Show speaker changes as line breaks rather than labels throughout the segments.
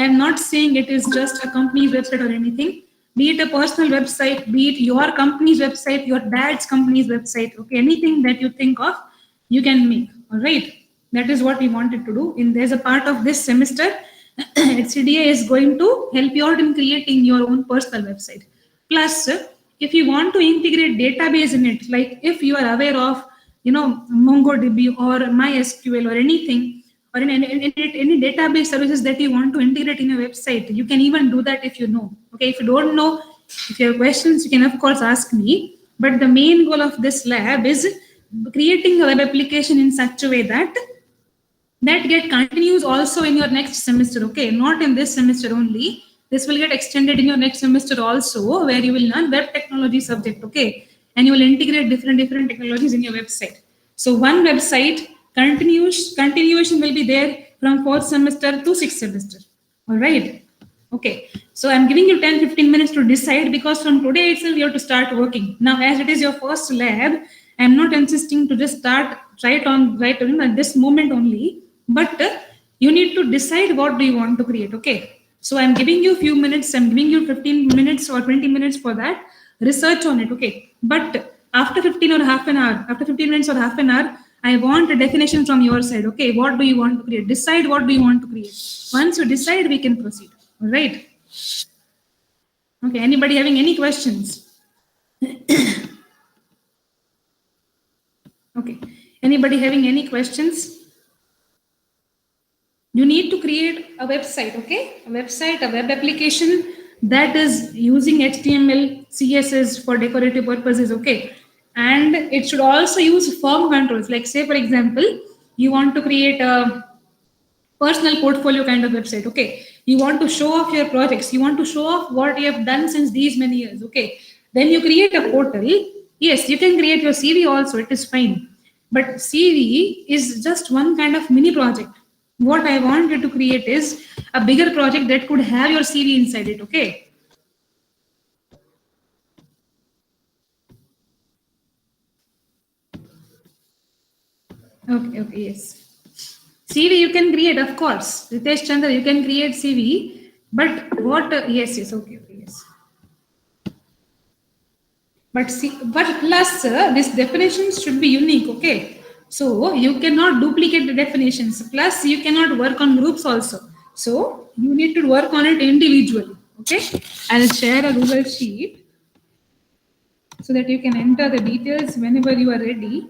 I am not saying it is just a company's website or anything. Be it a personal website, be it your company's website, your dad's company's website, okay, anything that you think of, you can make. All right. That is what we wanted to do. In there's a part of this semester, HCDA is going to help you out in creating your own personal website. Plus, if you want to integrate database in it, like if you are aware of, MongoDB or MySQL or anything, or any database services that you want to integrate in your website, you can even do that if you know. Okay, if you don't know, if you have questions, you can of course ask me. But the main goal of this lab is creating a web application in such a way that get continues also in your next semester. Okay, not in this semester only. This will get extended in your next semester also, where you will learn web technology subject. Okay, and you will integrate different technologies in your website. So one website continuation will be there from fourth semester to sixth semester. All right. Okay, so I'm giving you 10-15 minutes to decide, because from today itself you have to start working. Now, as it is your first lab, I'm not insisting to just start right at this moment only, but you need to decide what do you want to create. Okay, so I'm giving you a few minutes. I'm giving you 15 minutes or 20 minutes for that. Research on it. Okay, but after 15 or half an hour, after 15 minutes or half an hour, I want a definition from your side. Okay, what do you want to create? Decide what do you want to create. Once you decide, we can proceed. All right. Okay, anybody having any questions? Okay, anybody having any questions? You need to create a website, okay? A website, a web application that is using HTML, CSS for decorative purposes, okay? And it should also use form controls. Like, say, for example, you want to create a personal portfolio kind of website. Okay, you want to show off your projects, you want to show off what you have done since these many years. Okay, then you create a portal. Yes, you can create your CV also, it is fine, but CV is just one kind of mini project. What I wanted to create is a bigger project that could have your CV inside it. Okay, okay, yes. CV you can create, of course. Ritesh Chandra, you can create CV, but what? Yes, okay, yes. But see, but plus this definitions should be unique. Okay, so you cannot duplicate the definitions. Plus, you cannot work on groups also. So you need to work on it individually. Okay, I'll share a Google sheet so that you can enter the details whenever you are ready.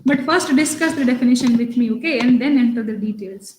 But first, discuss the definition with me, okay, and then enter the details.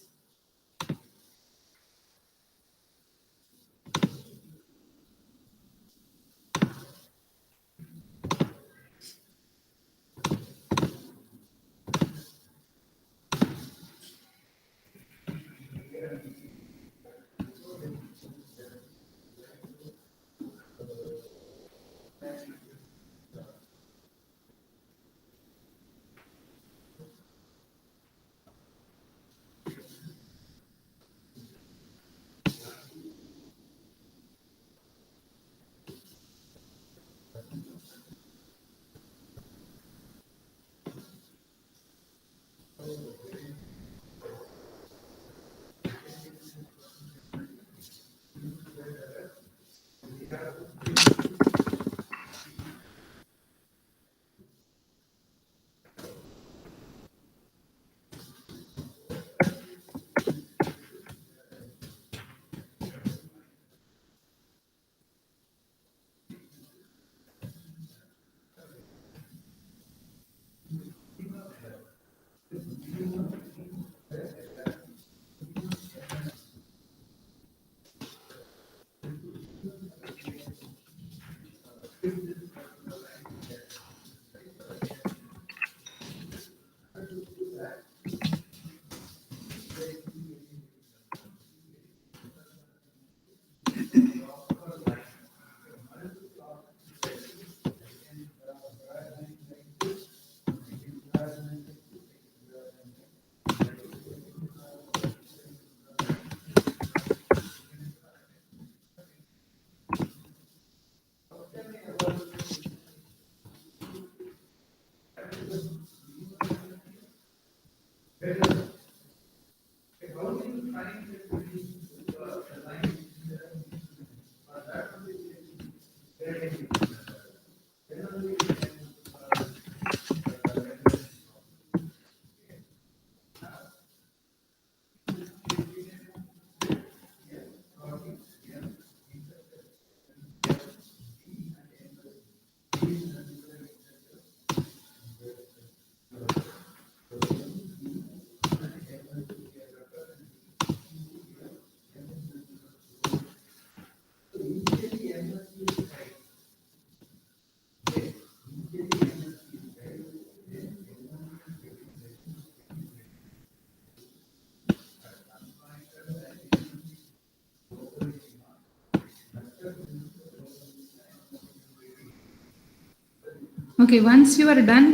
Okay, once you are done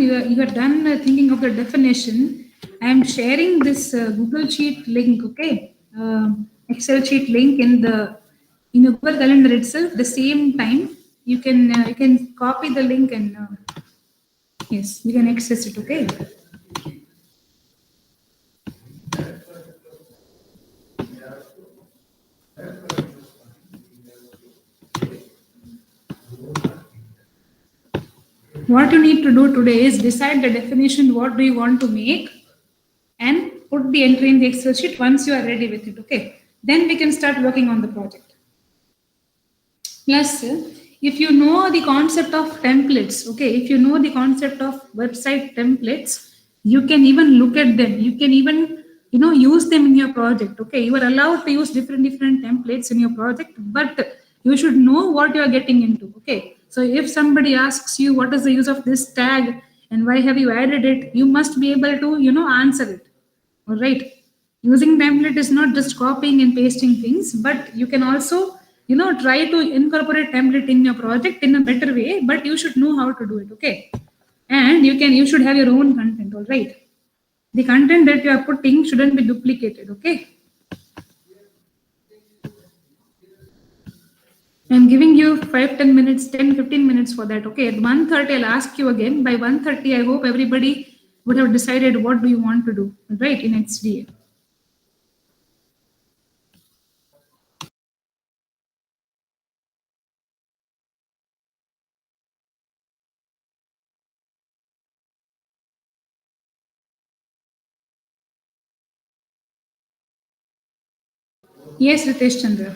thinking of the definition. I am sharing this Google Sheet link. Okay, Excel sheet link in the Google Calendar itself. The same time you can copy the link and yes, you can access it. Okay. What you need to do today is decide the definition. What do you want to make? And put the entry in the Excel sheet once you are ready with it. Okay. Then we can start working on the project. Plus, if you know the concept of templates, okay, if you know the concept of website templates, you can even look at them. You can even, use them in your project. Okay, you are allowed to use different templates in your project, but you should know what you are getting into. Okay, so if somebody asks you what is the use of this tag and why have you added it, you must be able to, answer it. All right. Using template is not just copying and pasting things, but you can also, try to incorporate template in your project in a better way, but you should know how to do it. Okay. And you should have your own content. All right. The content that you are putting shouldn't be duplicated. Okay. I'm giving you 5-10 minutes, 10-15 minutes for that. Okay. At 1:30, I'll ask you again. By 1:30, I hope everybody would have decided what do you want to do, right, in XDA. Yes, Ritesh Chandra.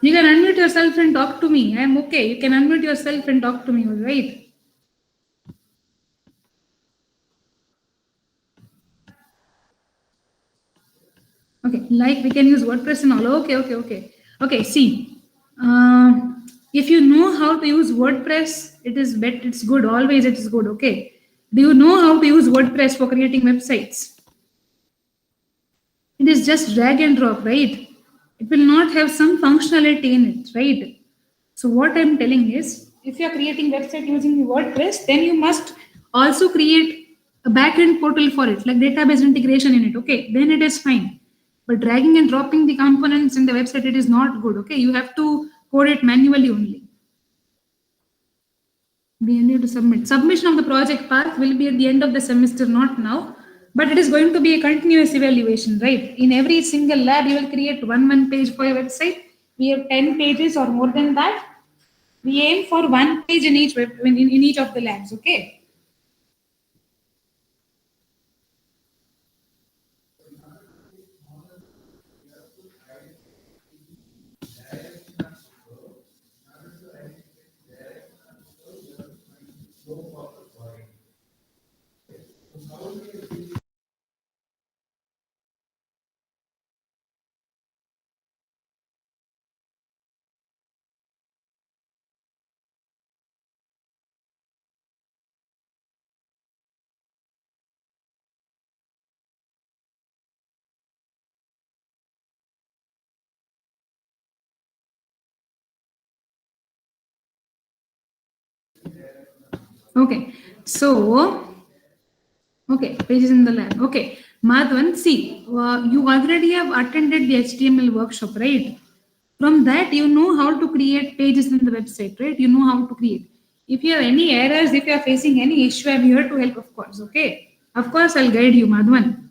You can unmute yourself and talk to me. I am okay. You can unmute yourself and talk to me, all right? Okay, like we can use WordPress and all. Okay. Okay, see, if you know how to use WordPress, it's good. Always it is good, okay? Do you know how to use WordPress for creating websites? It is just drag and drop, right? It will not have some functionality in it, right? So what I'm telling is, if you're creating website using WordPress, then you must also create a backend portal for it, like database integration in it. Okay, then it is fine. But dragging and dropping the components in the website, it is not good. Okay, you have to code it manually only. We need to submit. Submission of the project path will be at the end of the semester, not now. But it is going to be a continuous evaluation, right? In every single lab, you will create one page for your website. We have 10 pages or more than that. We aim for one page in each of the labs. Okay. Okay. So, okay, pages in the lab. Okay. Madhavan, see, you already have attended the HTML workshop, right? From that, you know how to create pages in the website, right? You know how to create. If you have any errors, if you are facing any issue, I'm here to help, of course. Okay. Of course, I'll guide you, Madhvan.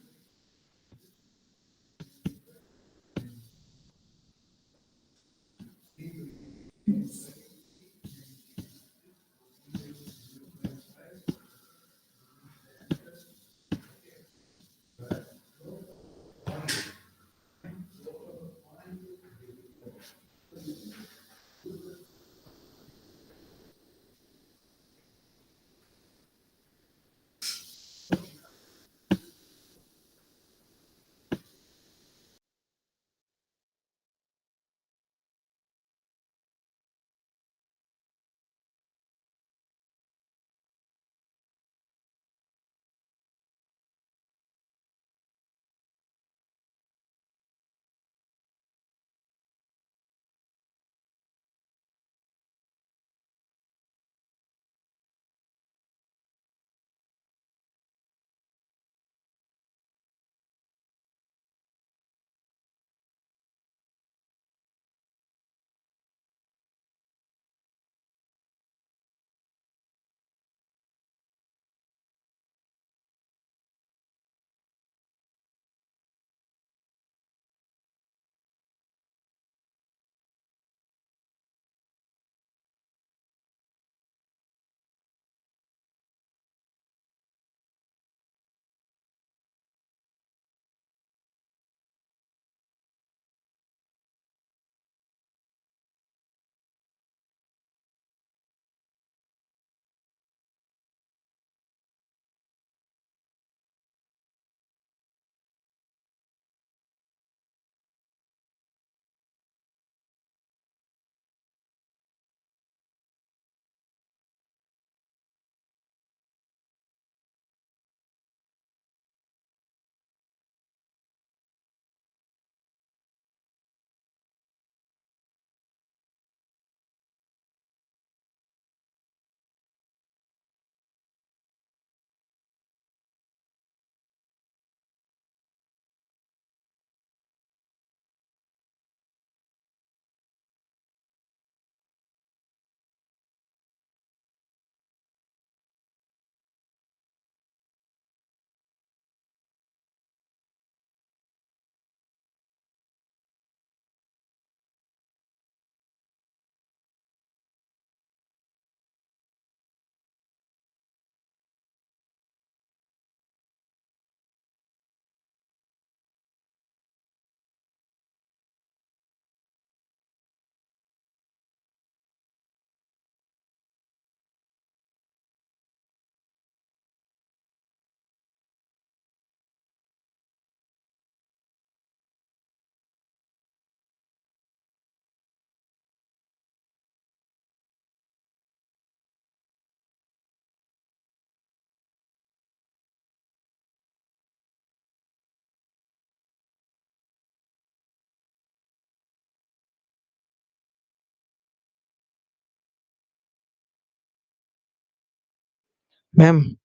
Ma'am,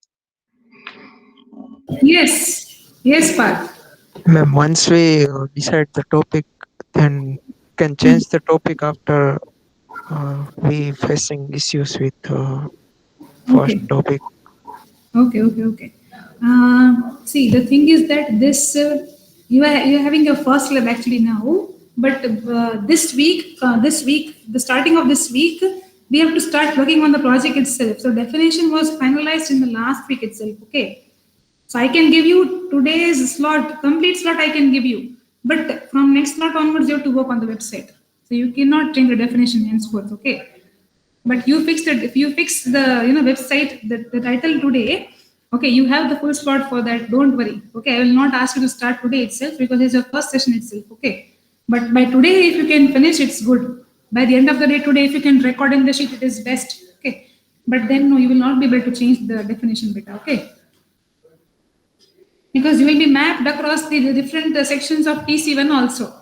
Yes, yes, Parth.
once we decide the topic, then can
Hmm.
change the topic after we facing issues with first
Okay.
topic.
Okay. See, the thing is that this you're having your first lab actually now, but this week, the starting of this week, we have to start working on the project itself. So definition was finalized in the last week itself. Okay, so I can give you today's slot, complete slot I can give you, but from next slot onwards, you have to work on the website. So you cannot change the definition henceforth. Okay, but you fixed it. If you fix the website, the title today, okay, you have the full slot for that. Don't worry. Okay, I will not ask you to start today itself because it's your first session itself. Okay, but by today, if you can finish, it's good. By the end of the day today, if you can record in the sheet, it is best. Okay, but then no, you will not be able to change the definition bit. Okay, because you will be mapped across the different sections of TC1 also.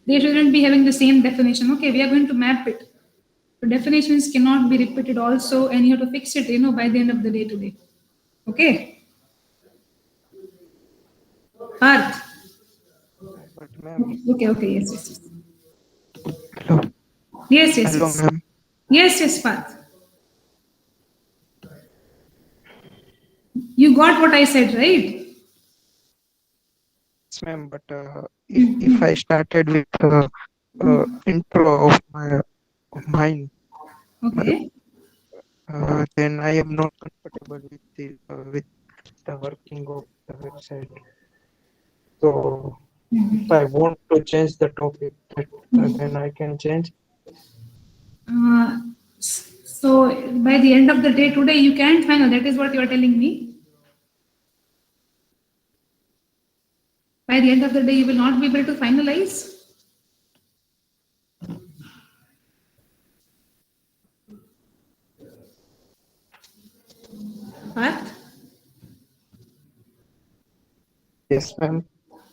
They shouldn't be having the same definition. Okay, we are going to map it. The definitions cannot be repeated also, and you have to fix it, by the end of the day today. Okay, Parth.
But ma'am,
Okay,
hello,
yes, yes, yes,
hello,
yes,
ma'am.
yes, yes, Parth. You You got what I said, right?
Yes, ma'am. But if I started with intro of mine,
Okay.
then I am not comfortable with the working of the website. So if I want to change the topic, then I can change.
Uh, so by the end of the day today, you can't final. That is what you are telling me. By the end of the day, you will not be able to finalize. Parth?
Yes, ma'am.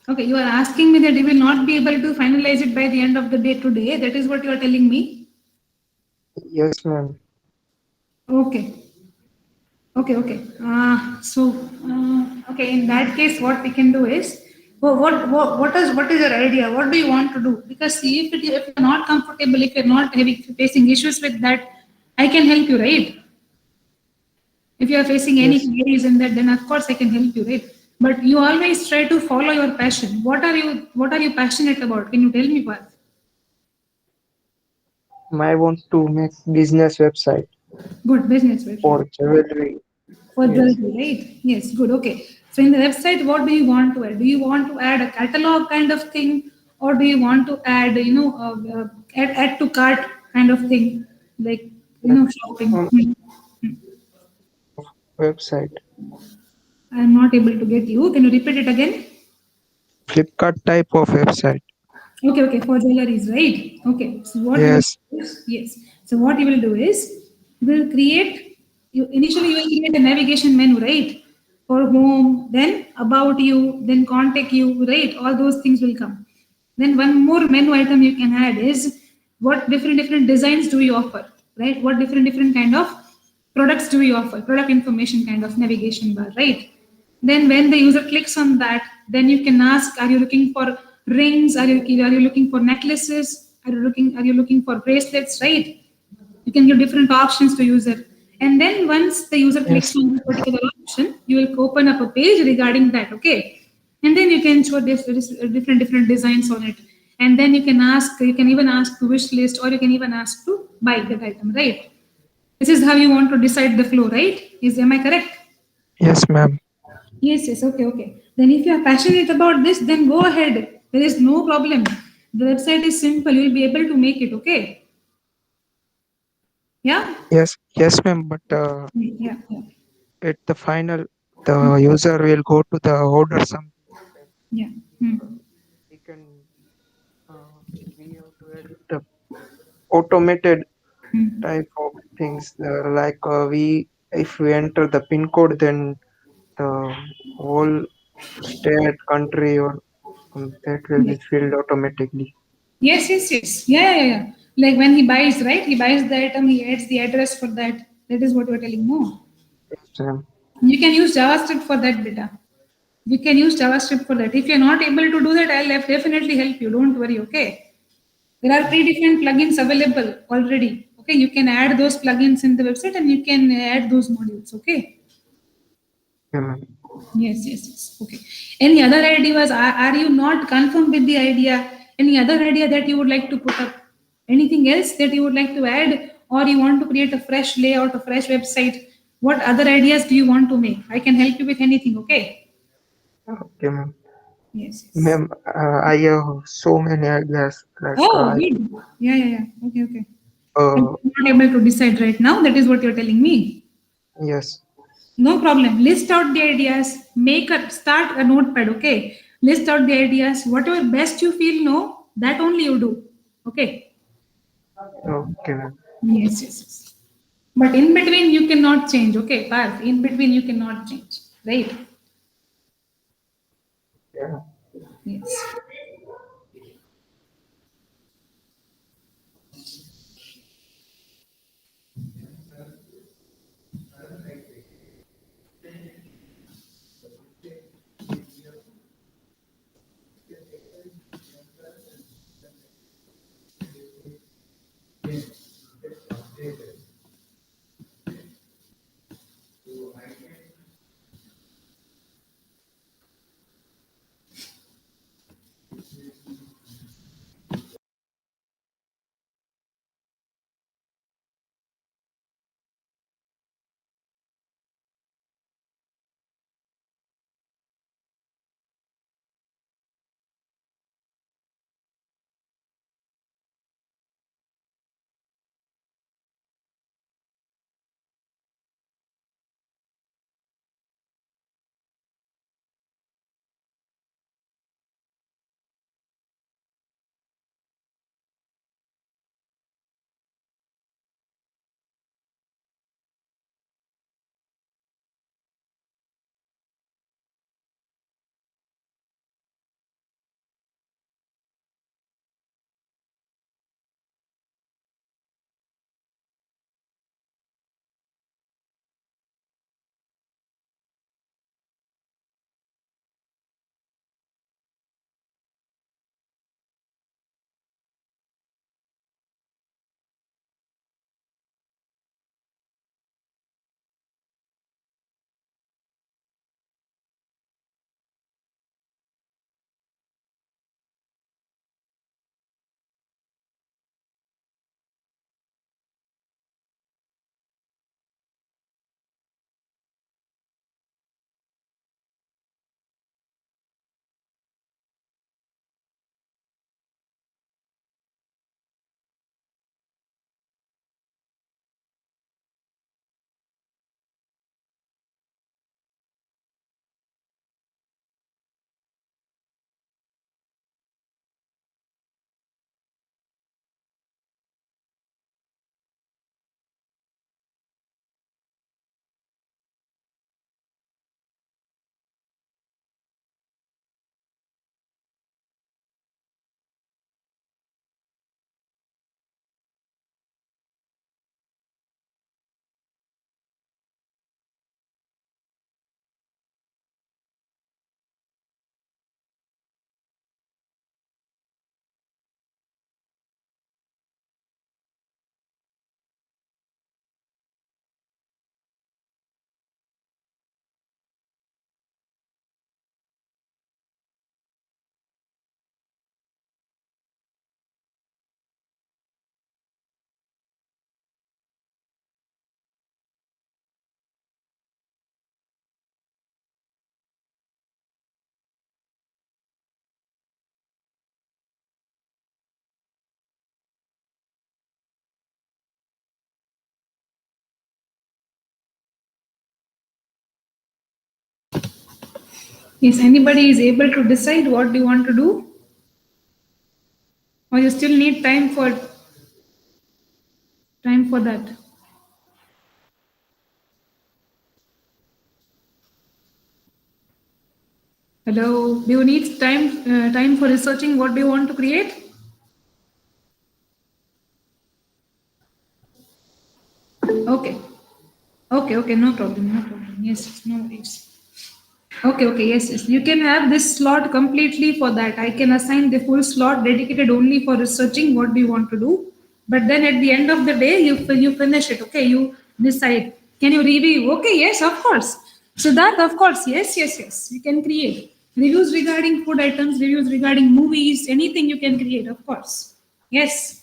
Okay, you are asking me that you will not be able to finalize it by the end of the day today. That is what you are telling me.
Yes, ma'am.
Okay. Okay, okay. Okay, in that case, what we can do is, what is your idea? What do you want to do? Because see, if you're not comfortable, if you're not having facing issues with that, I can help you, right? If you are facing any
Yes,
queries in that, then of course I can help you, right? But you always try to follow your passion. What are you passionate about? Can you tell me what?
I want to make business website
Good business website.
for jewelry.
For
Yes.
jewelry, right? Yes, good. Okay. So in the website, what do you want to add? Do you want to add a catalog kind of thing, or do you want to add, add to cart kind of thing, like shopping?
Platform of website.
I'm not able to get you. Can you repeat it again?
Flipkart type of website.
Okay, okay, for jewelries, right? Okay. So what you will
Yes.
do is, yes. So what you will do is you will create you will create a navigation menu, right? For home, then about you, then contact you, right? All those things will come. Then one more menu item you can add is what different designs do you offer, right? What different kind of products do you offer? Product information kind of navigation bar, right? Then when the user clicks on that, then you can ask, are you looking for rings? Are you looking for necklaces? Are you looking for bracelets? Right? You can give different options to user. And then once the user clicks
Yes.
on the particular option, you will open up a page regarding that. Okay. And then you can show different designs on it. And then you can even ask to wish list, or you can even ask to buy that item, right? This is how you want to decide the flow, right? Am I correct?
Yes, ma'am.
Yes, yes, okay, okay. Then if you are passionate about this, then go ahead. There is no problem. The website is simple. You will be able to make it, okay? Yeah?
Yes. Yes, ma'am. But
Yeah, yeah,
at the final, the user will go to the order something. Then
yeah. Hmm.
we can uh, we have to add the automated
Hmm.
type of things like we if we enter the pin code, then the whole state, country, or that will be
Yes.
filled automatically.
Yes, yes, yes. Yeah, yeah, yeah. Like when he buys, right? He buys the item, he adds the address for that. That is what we're telling. No.
Yes, ma'am.
You can use JavaScript for that data. You can use JavaScript for that. If you're not able to do that, I'll definitely help you. Don't worry, okay? There are three different plugins available already. Okay, you can add those plugins in the website and you can add those modules. Okay.
Yeah, ma'am.
Yes, yes, yes. Okay. Any other ideas? Are you not confirmed with the idea? Any other idea that you would like to put up? Anything else that you would like to add? Or you want to create a fresh layout, a fresh website? What other ideas do you want to make? I can help you with anything. Okay.
Okay, ma'am.
Yes, yes.
Ma'am, I have so many ideas. Like
Oh, good. Yeah, yeah, yeah. Okay, okay. But
uh,
you're not able to decide right now. That is what you're telling me.
yes,
No problem. List out the ideas. Start a notepad. Okay. List out the ideas. Whatever best you feel, no, that only you do. Okay.
okay, ma'am.
Yes, yes, yes. But in between, you cannot change. Okay, Parth. In between, you cannot change. Right?
Yeah.
Yes. Yes, anybody is able to decide what do you want to do? Or you still need time for that? Hello, do you need time for researching what do you want to create? Okay. Okay, no problem, no problem. Yes, no worries. Okay, yes. You can have this slot completely for that. I can assign the full slot dedicated only for researching what do you want to do. But then at the end of the day, you finish it. Okay, you decide. Can you review? Okay, yes, of course. So that, of course, yes. You can create reviews regarding food items, reviews regarding movies, anything you can create, of course. Yes,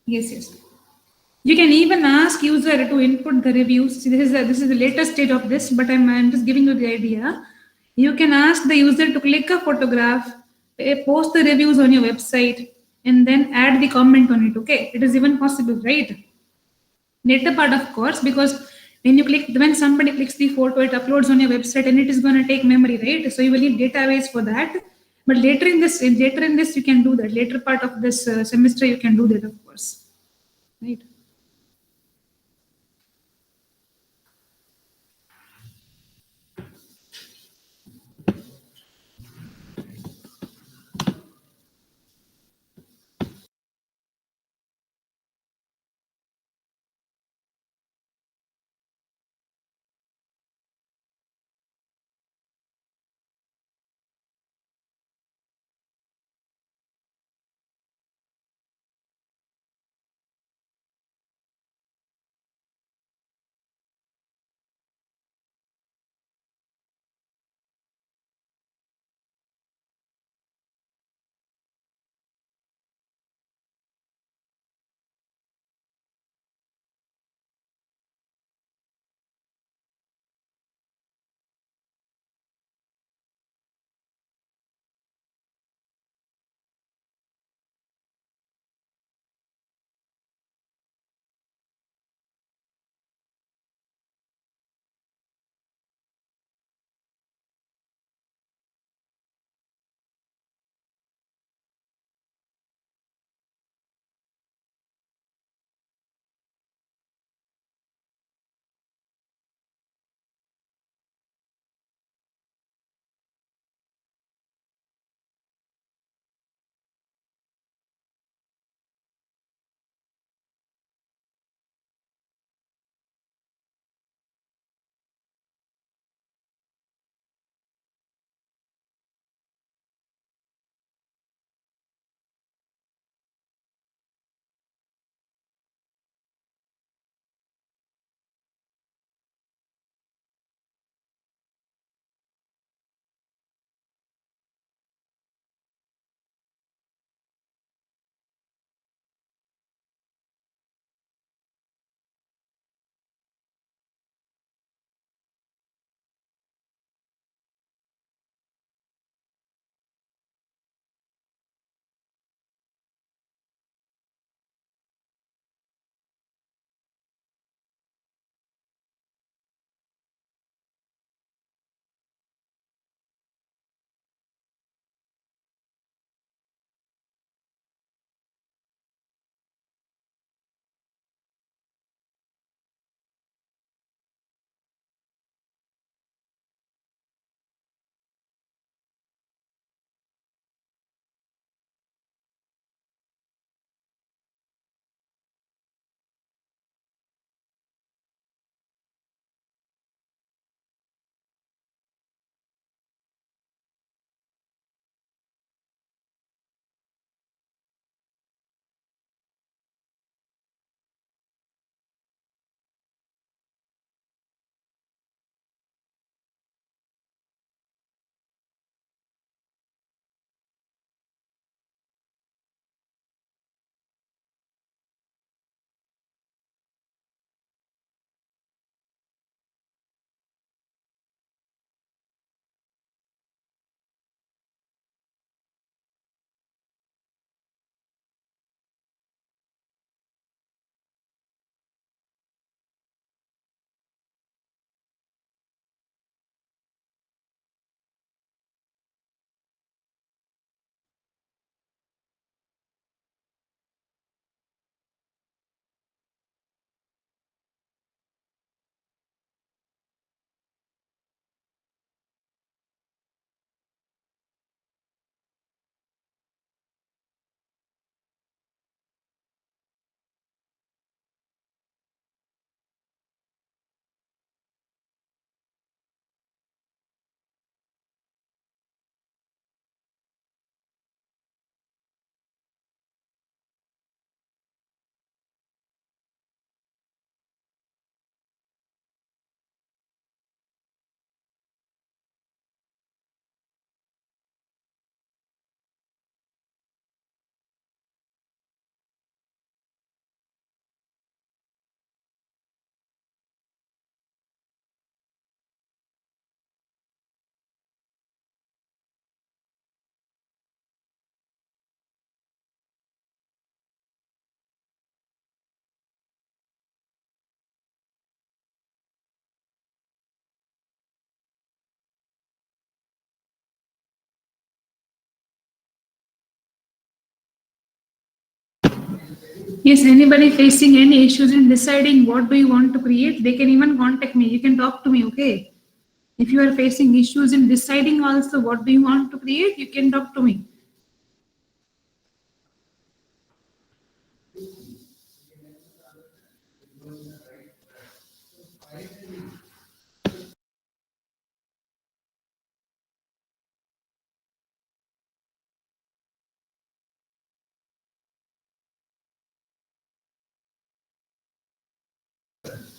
yes. You can even ask user to input the reviews. See, this is the latest state of this, but I'm just giving you the idea. You can ask the user to click a photograph, post the reviews on your website, and then add the comment on it. Okay, it is even possible, right? Later part, of course, because when somebody clicks the photo, it uploads on your website, and it is going to take memory, right? So you will need database for that. But later in this, you can do that. Later part of this semester, you can do that, of course, right? Yes, anybody facing any issues in deciding what do you want to create, they can even contact me. You can talk to me, okay? If you are facing issues in deciding also what do you want to create, you can talk to me.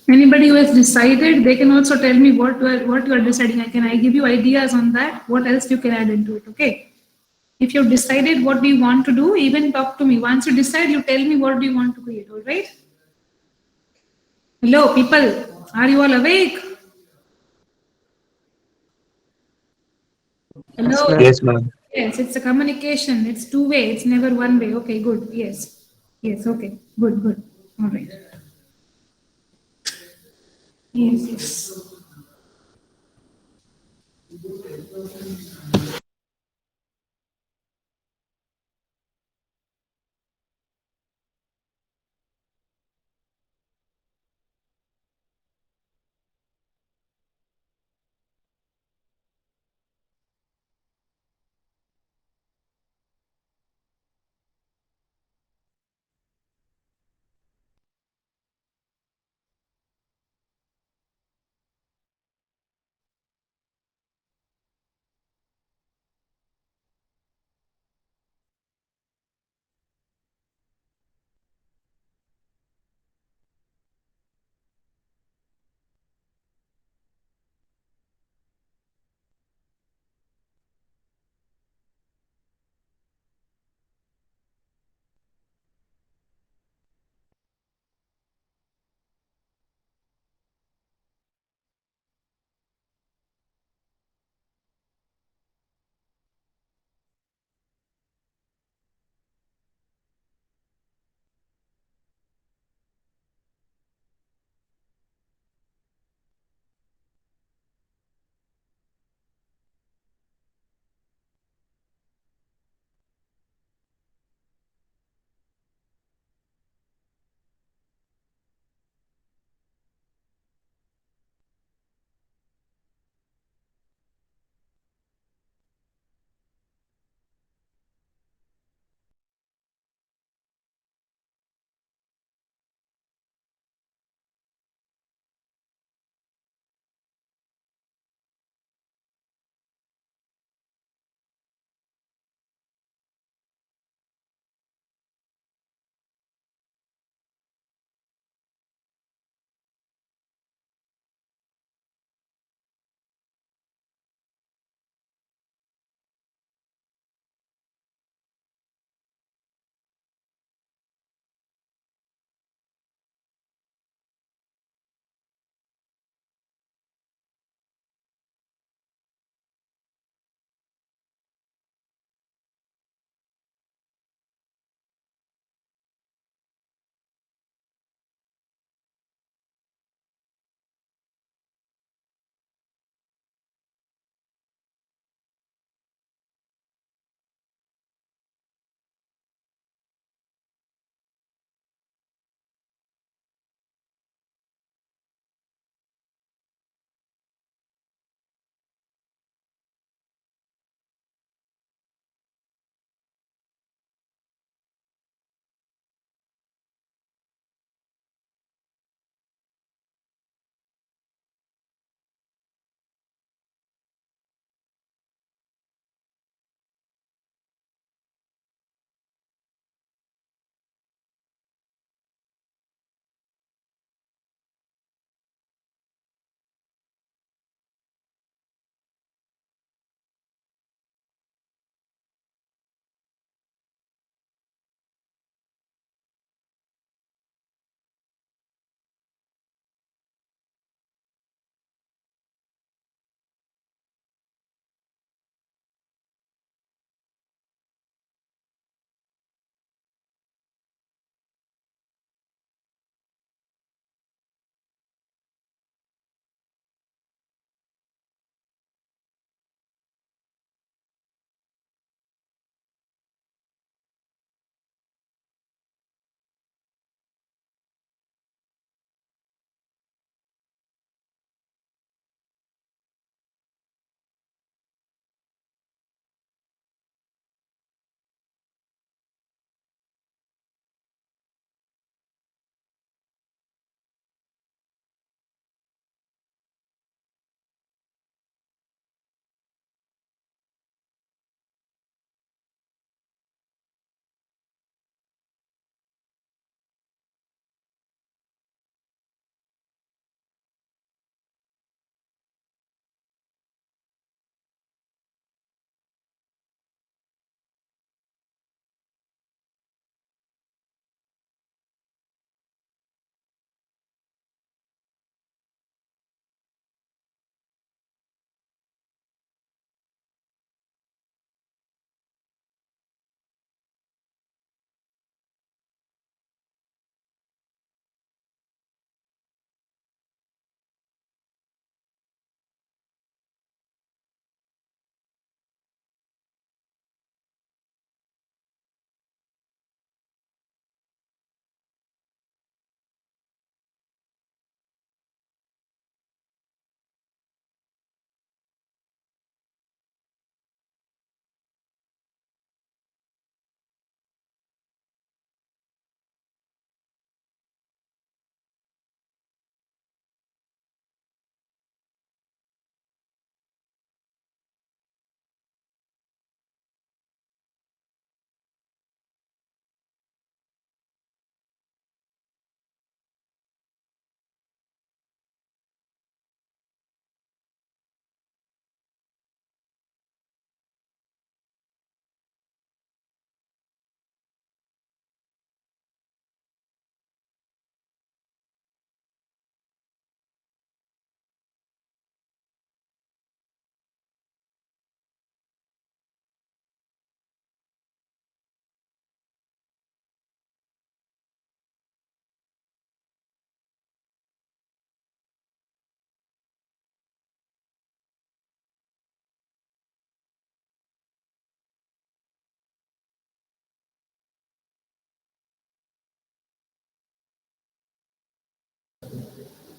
Anybody who has decided, they can also tell me what you are deciding. I give you ideas on that. What else you can add into it? Okay. If you've decided what do you want to do, even talk to me. Once you decide, you tell me what do you want to create. All right. Hello, people. Are you all awake?
Yes,
Hello.
ma'am.
Yes, ma'am.
Yes, it's a communication. It's two way. It's never one way. Okay. Good. Yes. Yes. Okay. Good. Good. All right. Yes. Yes.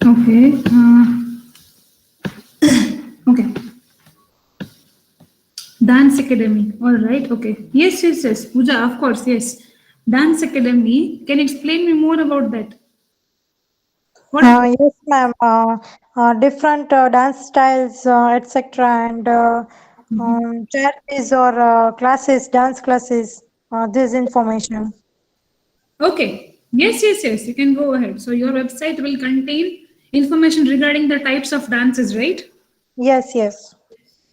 Okay. Okay. Dance Academy. All right. Okay. Yes, yes, yes. Pooja, of course, yes. Dance Academy. Can you explain me more about that? What?
Yes, ma'am. Different dance styles, etc., and charities or classes, dance classes. This information.
Okay. Yes, yes, yes. You can go ahead. So your website will contain information regarding the types of dances, right?
Yes, yes.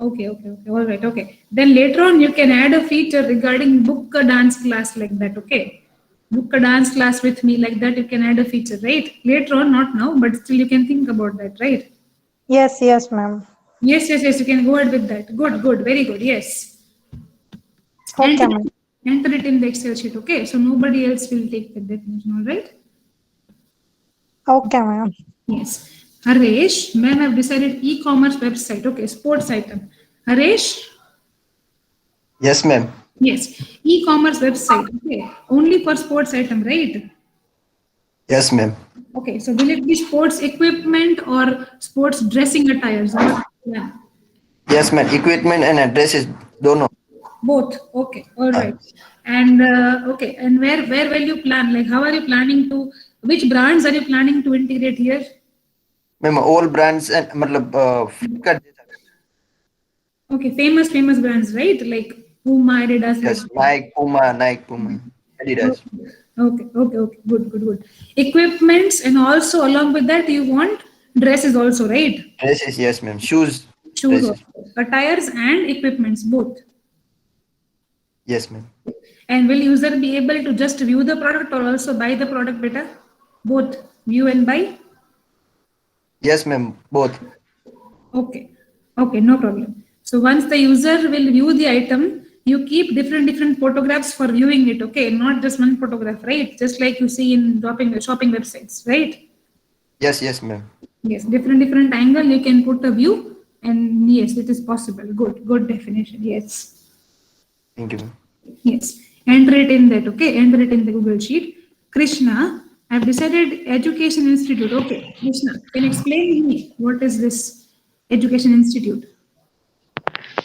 Okay, okay, okay. All right, okay. Then later on, you can add a feature regarding book a dance class like that, okay? Book a dance class with me like that, you can add a feature, right? Later on, not now, but still you can think about that, right?
Yes, yes, ma'am.
Yes, yes, yes, you can go ahead with that. Good, good, very good, yes.
Okay,
Enter,
ma'am.
enter it in the Excel sheet, okay? So nobody else will take the definition, all right?
Okay, ma'am.
Yes. Haresh, ma'am, I've decided e-commerce website, okay, sports item. Haresh?
Yes, ma'am.
Yes, e-commerce website. Okay, only for sports item, right?
Yes, ma'am.
Okay, so will it be sports equipment or sports dressing attires? What? Yeah,
Yes, ma'am. Equipment and addresses dono.
both. Okay, all
Uh,
right. And okay, and where will you plan? Like, how are you planning to? Which brands are you planning to integrate here?
ma'am, all brands and मतलब Flipkart जैसा.
Okay, famous brands, right? Like Puma, Adidas, like.
Yes, Nike, Puma, Adidas.
Okay, okay, okay. Good, good, good. Equipments, and also along with that, you want dresses also, right?
Dresses, yes, ma'am. Shoes,
Shoes
dresses.
also. Attires and equipments, both.
Yes, ma'am.
And will user be able to just view the product or also buy the product better? Both view and buy?
Yes, ma'am. Both.
Okay. Okay, no problem. So once the user will view the item, you keep different photographs for viewing it, okay? Not just one photograph, right? Just like you see in shopping websites, right?
Yes, yes, ma'am.
Yes, different angle you can put a view, and yes, it is possible. Good definition. Yes.
Thank you, ma'am.
Yes, enter it in that, okay? Enter it in the Google Sheet. Krishna, I've decided Education Institute. Okay, Krishna, can you explain me what is this Education Institute?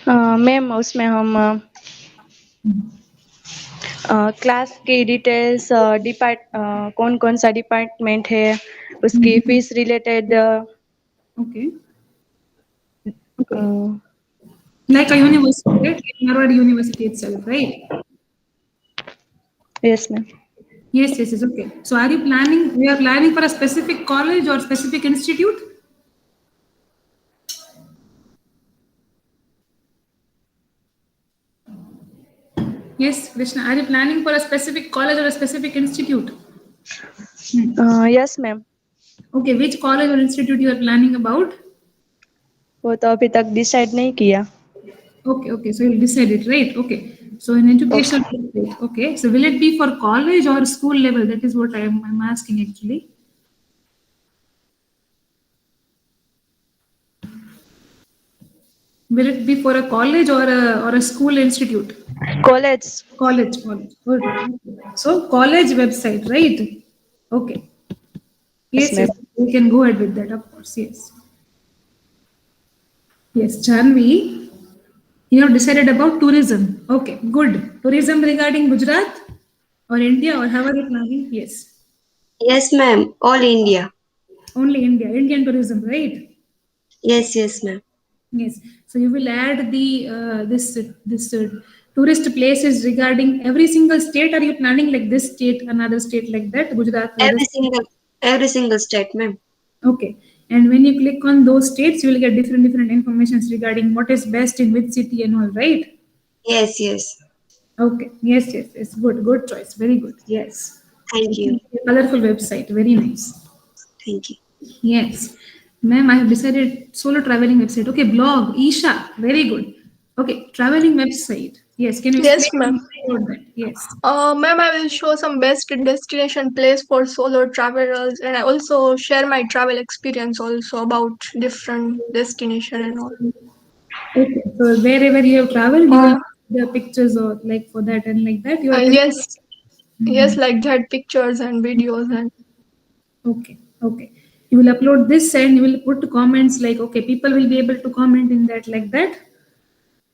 Ma'am उसमें हम class की details कौन कौन सा department है उसकी fees related
Okay. Okay. Like a university, right? Like Harvard University itself, right?
Yes ma'am
Yes, yes, yes. Okay. So are you planning, we are planning for a specific college or specific institute? Yes, Krishna, are you planning for a specific college or a specific institute?
Yes ma'am
Okay, which college or institute you are planning about?
वो तो अभी तक decide नहीं किया
Okay, okay, so you'll decide it, right? Okay. So in education, okay. So will it be for college or school level? That is what I'm asking actually. Will it be for a college or a school institute?
College
College. Good. So college website, right? Okay. Yes,
Yes,
yes. We can go ahead with that, of course. Yes. Yes, Janvi, you have decided about tourism. Okay, good. Tourism regarding Gujarat or India, or how are you planning? Yes.
Yes, ma'am. All India.
Only India, Indian tourism, right?
Yes, yes, ma'am.
Yes. So you will add the this tourist places regarding every single state. Are you planning like this state, another state like that, Gujarat?
Every single state, ma'am.
Okay. And when you click on those states, you will get different informations regarding what is best in which city and all, right?
Yes, yes.
Okay. Yes, yes, yes. Good choice. Very good. Yes.
Thank you.
Colorful website. Very nice.
Thank you.
Yes. Ma'am, I have decided solo traveling website. Okay, blog. Isha. Very good. Okay, traveling website. Yes, can you
Yes,
explain
ma'am.
about that? Yes.
Ma'am, I will show some best destination place for solo travelers, and I also share my travel experience also about different destination and all.
Okay, so wherever you have traveled, you will the pictures or like for that and like that. You are
Yes, like that pictures and videos and
okay, okay. You will upload this and you will put comments like, okay, people will be able to comment in that like that.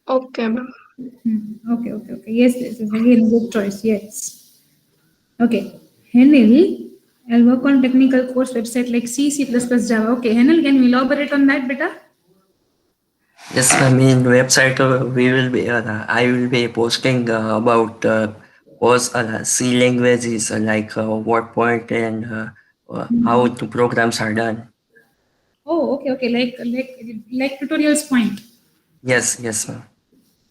Okay, ma'am.
Okay. Yes, this is again good choice. Yes. Okay. Henil, I'll work on technical course website like C, Java. Okay, Henil, can you elaborate on that, beta?
Yes, ma'am. In website, I will be posting about course C languages like WordPoint and how the programs are done.
Oh, okay. Like tutorials point.
Yes, ma'am.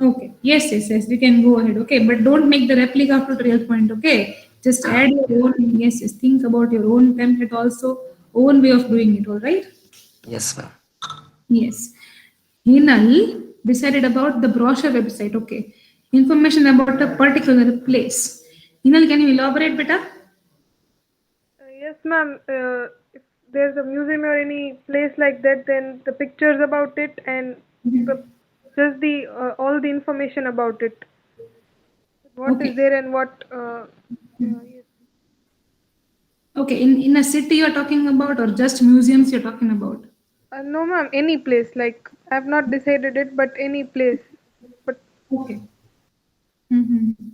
Okay. Yes. You can go ahead. Okay, but don't make the replica of tutorial point. Okay, just add your own. Yes. Think about your own template also, own way of doing it. All right.
Yes, ma'am.
Yes. Hinal decided about the brochure website. Okay. Information about a particular place. Hinal, can you elaborate better?
Yes, ma'am. If there's a museum or any place like that, then the pictures about it and the, just the all the information about it. What is
Okay.
there and what? Yes.
Okay. In a city you're talking about, or just museums you're talking about?
No, ma'am. Any place. Like I've not decided it, but any place. But
Okay.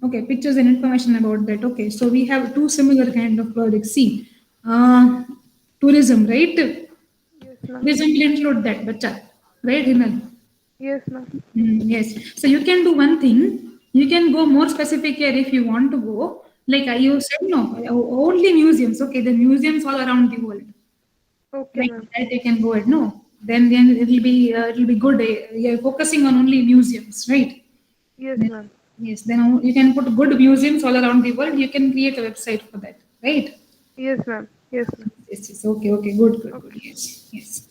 Okay, pictures and information about that. Okay, so we have two similar kind of projects. See, tourism, right?
yes, ma'am.
Tourism will include that, bacha, right, Himal?
Yes, ma'am.
Yes. So you can do one thing. You can go more specific here if you want to go. Like you said, no, only museums. Okay, the museums all around the world.
Okay,
Like
ma'am.
that, you can go ahead. No, then it'll be good. You're focusing on only museums, right?
Yes,
Then-
ma'am.
Yes, then you can put good museums all around the world. You can create a website for that, right?
Yes, ma'am. Yes, ma'am.
Yes. Okay. Good.
Okay.
Yes.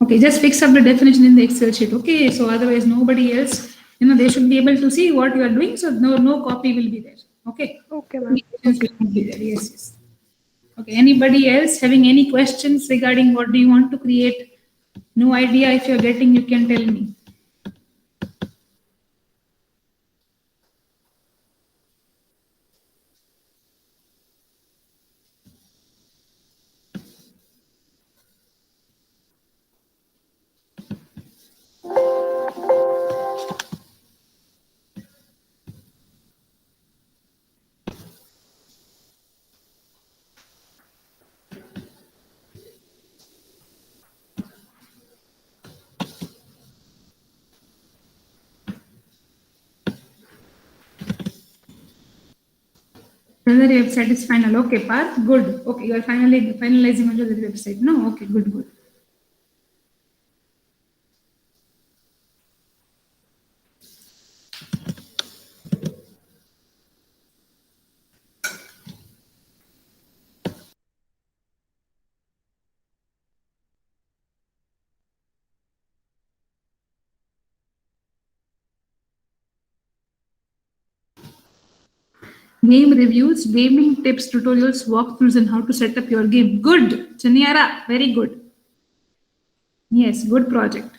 Okay, just fix up the definition in the Excel sheet. Okay, so otherwise nobody else, they should be able to see what you are doing. So no copy will be there. Okay.
Okay, ma'am.
Communications will not be there. Yes. Okay. Anybody else having any questions regarding what do you want to create? No idea if you're getting, you can tell me. Whether your website is final. Okay, Parth, good. Okay, you are finalizing on the website. No, okay, good. Game reviews, gaming tips, tutorials, walkthroughs, and how to set up your game. Good, Chaniara, very good. Yes, good project.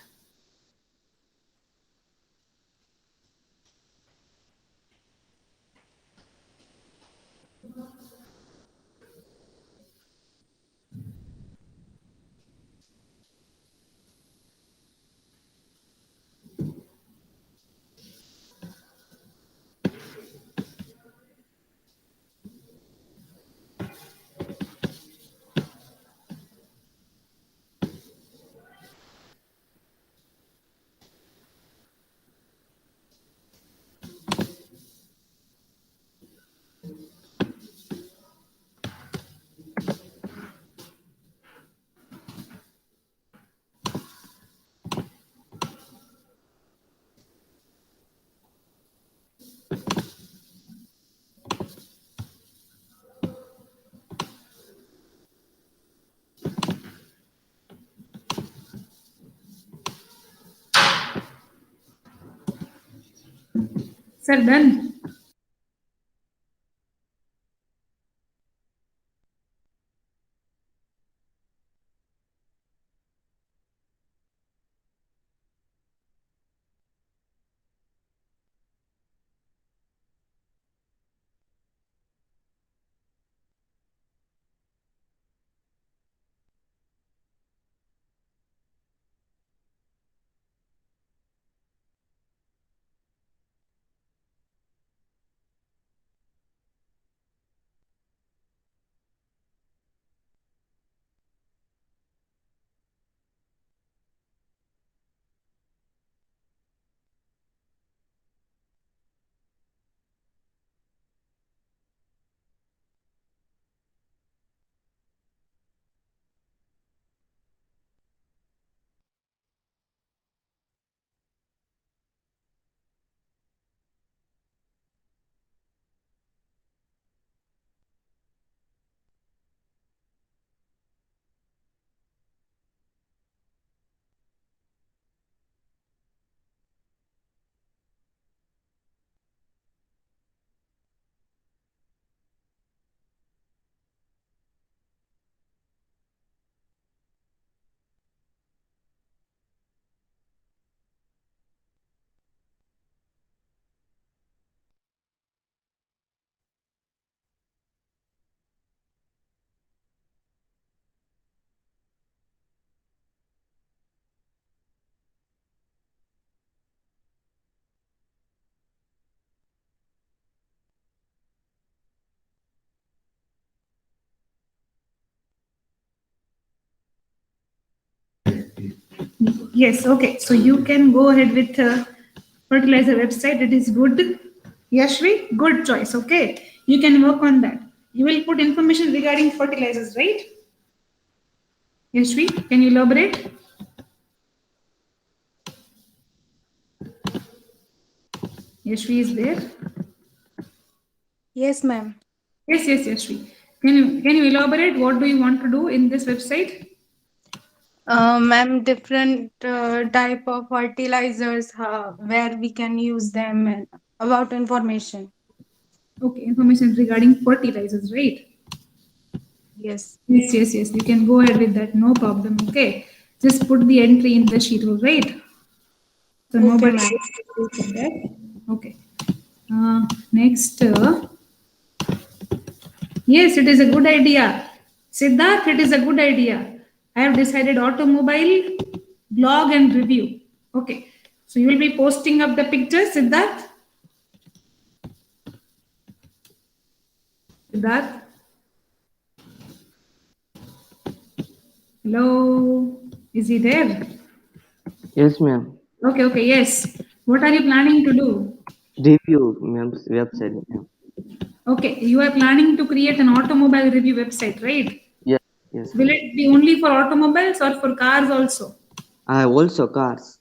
Sir, done. Yes, okay. So you can go ahead with fertilizer website. It is good. Yashvi, good choice. Okay. You can work on that. You will put information regarding fertilizers, right? Yashvi, can you elaborate? Yashvi is there.
Yes, ma'am.
Yes, Yashvi. Can you elaborate? What do you want to do in this website?
Ma'am, different type of fertilizers, where we can use them, and about information.
Okay, information regarding fertilizers, right?
Yes.
Yes. You can go ahead with that. No problem. Okay. Just put the entry in the sheet, right? So
Okay,
nobody
ma'am.
is that. Okay. Next. Yes, it is a good idea. Siddharth, it is a good idea. I have decided automobile, blog and review. Okay. So you will be posting up the pictures, Siddharth? Siddharth? Hello? Is he there?
Yes, ma'am.
Okay, yes. What are you planning to do?
Review, ma'am's website, ma'am.
Okay, you are planning to create an automobile review website, right?
Yes, yes.
Will it be only for automobiles or for cars also?
Also cars.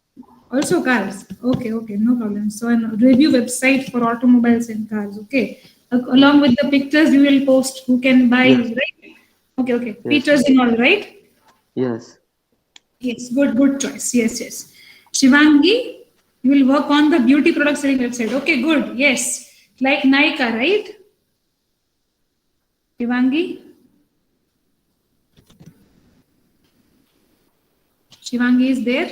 Also cars. Okay, no problem. So a review website for automobiles and cars. Okay. Along with the pictures you will post who can buy,
Yes.
right? Okay.
Yes.
Features and all, right?
Yes.
Yes, good choice. Yes. Shivangi, you will work on the beauty product selling website. Okay, good. Yes. Like Nykaa, right? Shivangi? Shivangi is there?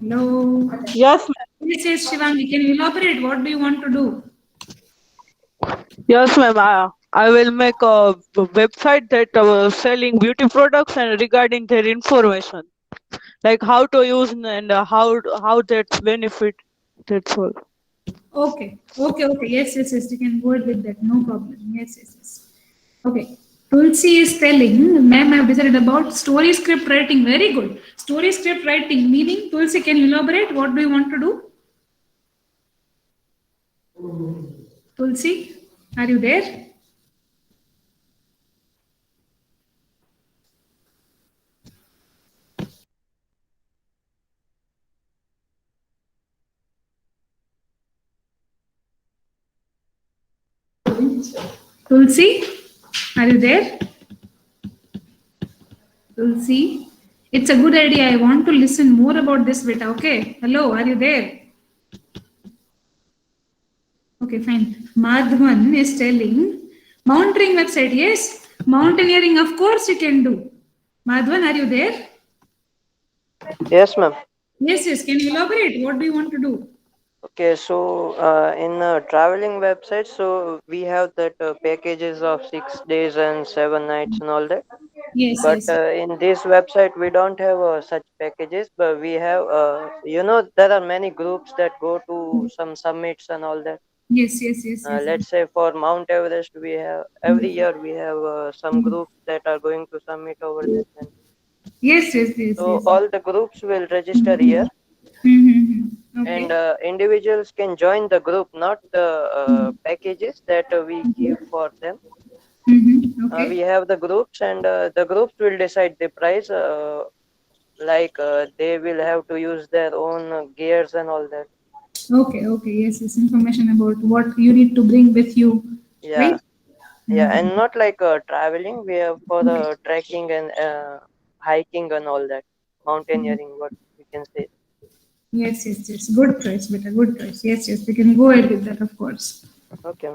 Hello?
Yes, ma'am.
Yes, Shivangi. Can you elaborate? What do you want to do?
Yes, ma'am. I will make a website that selling beauty products and regarding their information, like how to use and how that's benefit. That's all.
Okay. Yes. You can go ahead with that. No problem. Yes. Okay. Tulsi is telling, ma'am, I have decided about story script writing. Very good. Story script writing, meaning, Tulsi, can you elaborate? What do you want to do? Tulsi, are you there? Tulsi, are you there? Tulsi, it's a good idea. I want to listen more about this bit. Okay. Hello, are you there? Okay, fine. Madhavan is telling mountaineering website. Yes, mountaineering, of course you can do. Madhavan, are you there?
Yes, ma'am.
Yes. Can you elaborate? What do you want to do?
Okay, so in traveling websites, so we have that packages of 6 days and 7 nights and all that.
Yes.
But in this website, we don't have such packages, but we have, there are many groups that go to some summits and all that.
Yes.
Let's say for Mount Everest, we have every year we have some groups that are going to summit over there. And
Yes.
so all the groups will register here,
Okay.
and individuals can join the group, not the packages that we give for them.
Okay.
We have the groups, and the groups will decide the price. They will have to use their own gears and all that.
Okay. Yes. Information about what you need to bring with you.
Yeah.
Right?
Yeah, and not like traveling. We have for the trekking and hiking and all that, mountaineering. What we can say.
Yes. Good choice, beta. Good choice. Yes. We can go ahead with that, of course.
Okay.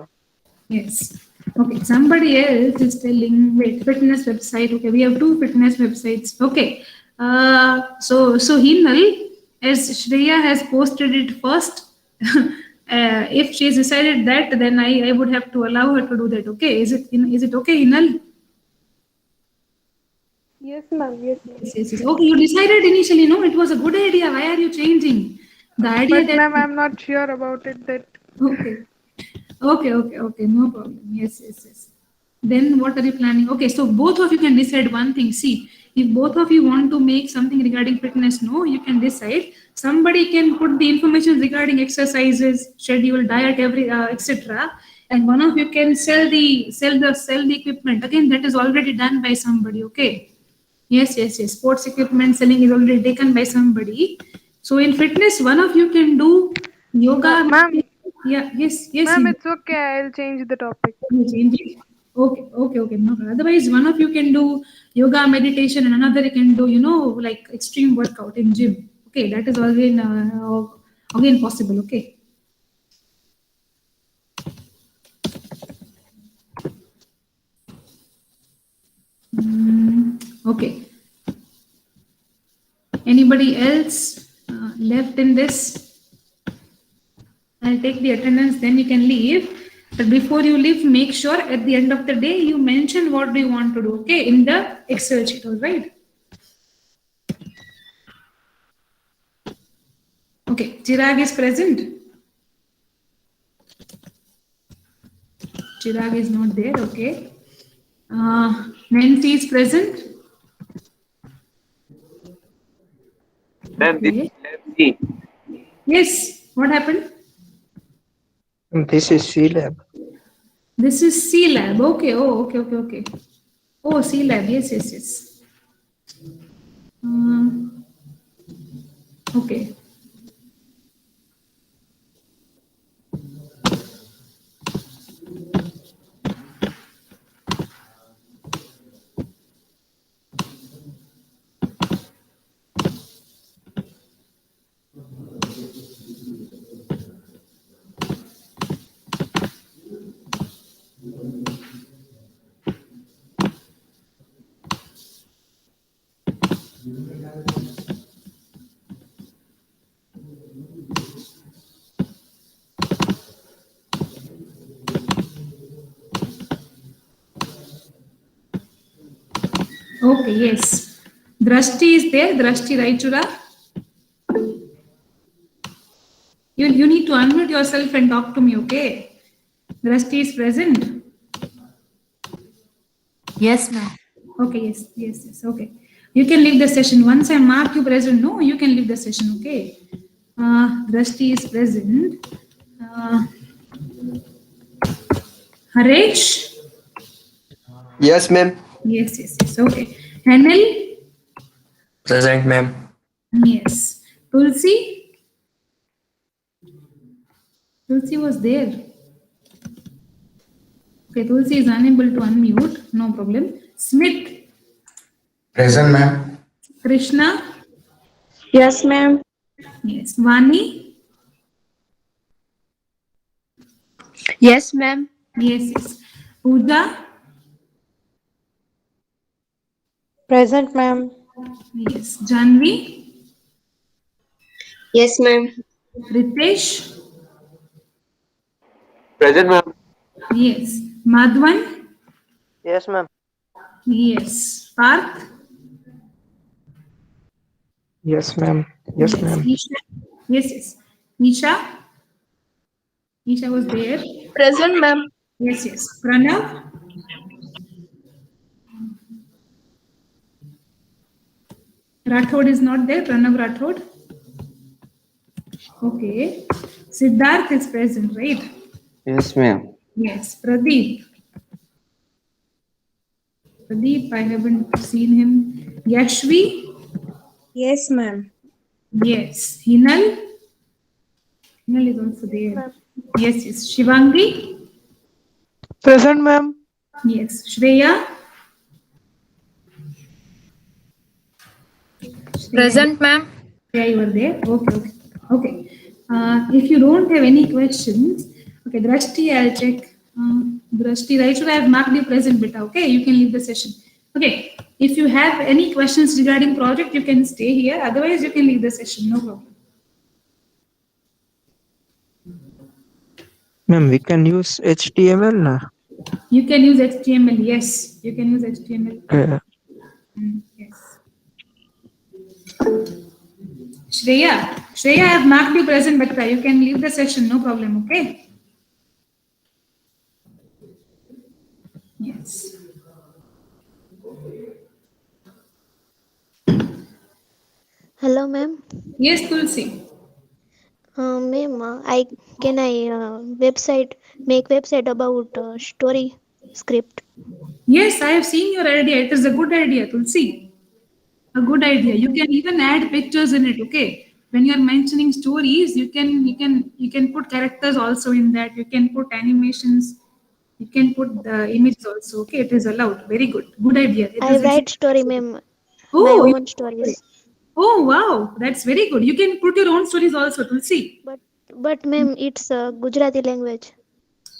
Yes. Okay. Somebody else is telling, wait, fitness website. Okay, we have 2 fitness websites. Okay. So Hinal, as Shreya has posted it first, if she has decided that, then I would have to allow her to do that. Okay. Is it okay, Hinal?
Yes, ma'am. Yes.
Yes. Okay, you decided initially, no, it was a good idea. Why are you changing? The idea
But
that
ma'am, I'm not sure about it. That
Okay, no problem. Yes. Then what are you planning? Okay, so both of you can decide one thing. See, If both of you want to make something regarding fitness, no, you can decide. Somebody can put the information regarding exercises, schedule, diet, every etc. And one of you can sell the equipment. Again, that is already done by somebody. Okay. Yes. Sports equipment selling is already taken by somebody. So in fitness, one of you can do yoga.
Ma'am.
Yeah. Yes.
Ma'am, it's okay. I'll change the topic.
You change it. Okay. No problem. Otherwise, one of you can do yoga, meditation, and another can do, like extreme workout in gym. Okay, that is again possible. Okay. Okay. Anybody else left in this? I'll take the attendance, then you can leave. But before you leave, make sure at the end of the day you mention what do you want to do, okay, in the Excel sheet, all right? Okay, Chirag is present. Chirag is not there, okay. Nancy is present. Okay. Yes, what happened?
This is C lab.
This is C lab. Okay. Oh, okay. Oh, C lab. Yes. Okay. Okay, yes. Drashti is there. Drashti Raichura. You need to unmute yourself and talk to me, okay? Drashti is present.
Yes, ma'am.
Okay, yes. Okay. You can leave the session. Once I mark you present, no, you can leave the session, okay? Drashti is present. Haresh?
Yes, ma'am.
Yes. Okay. Hanel?
Present, ma'am.
Yes. Tulsi? Tulsi was there. Okay, Tulsi is unable to unmute. No problem. Smith?
Present, ma'am.
Krishna?
Yes, ma'am.
Yes. Vani?
Yes, ma'am.
Yes. Pooja?
Present, ma'am.
Yes. Janvi?
Yes, ma'am.
Ritesh?
Present, ma'am.
Yes. Madhwan?
Yes, ma'am.
Yes. Parth?
Yes, ma'am. Yes, ma'am.
Isha? Yes. Nisha? Nisha was there.
Present, ma'am.
Yes. Pranav? Rathod is not there. Pranav Rathod? Okay. Siddharth is present, right?
Yes, ma'am.
Yes. Pradeep? I haven't seen him. Yashvi?
Yes, ma'am.
Yes. Hinal? Hinal is also there. Yes. Shivangi?
Present, ma'am.
Yes. Shreya?
Present, ma'am.
Yeah, you were there. Okay. If you don't have any questions, okay, Drashti, I'll check. Drashti, right? Should I have marked you present, beta? Okay, you can leave the session. Okay. If you have any questions regarding project, you can stay here. Otherwise, you can leave the session. No problem.
Ma'am, we can use HTML now.
You can use HTML. Yes, you can use HTML. Yes. Shreya, I have marked you present, but you can leave the session, no problem, okay? Yes.
Hello, ma'am.
Yes, Tulsi.
Ma'am, I make website about story script.
Yes, I have seen your idea. It is a good idea, Tulsi. A good idea. You can even add pictures in it. Okay, when you are mentioning stories, you can put characters also in that. You can put animations. You can put the images also. Okay, it is allowed. Very good. Good idea. It
I
is.
write story, ma'am. My
Oh,
own stories.
oh wow, that's very good. You can put your own stories also, Tulsi.
But ma'am, it's Gujarati language.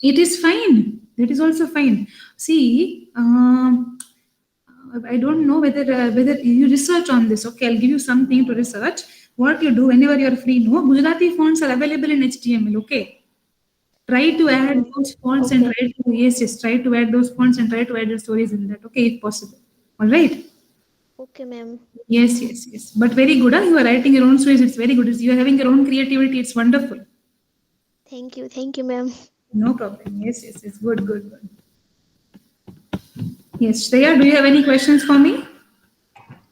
It is fine. That is also fine. See, I don't know whether you research on this. Okay, I'll give you something to research. What you do whenever you are free, no, Gujarati fonts are available in HTML. Okay, try to add those fonts and try to yes, try to add those fonts and try to add the stories in that. Okay, if possible. All right.
Okay, ma'am.
Yes. But very good. Huh? You are writing your own stories. It's very good. You are having your own creativity. It's wonderful.
Thank you, ma'am.
No problem. Yes. It's good. Yes, Shreya, do you have any questions for me?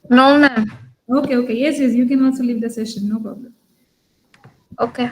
No, ma'am.
Okay. Yes. You can also leave the session. No problem.
Okay.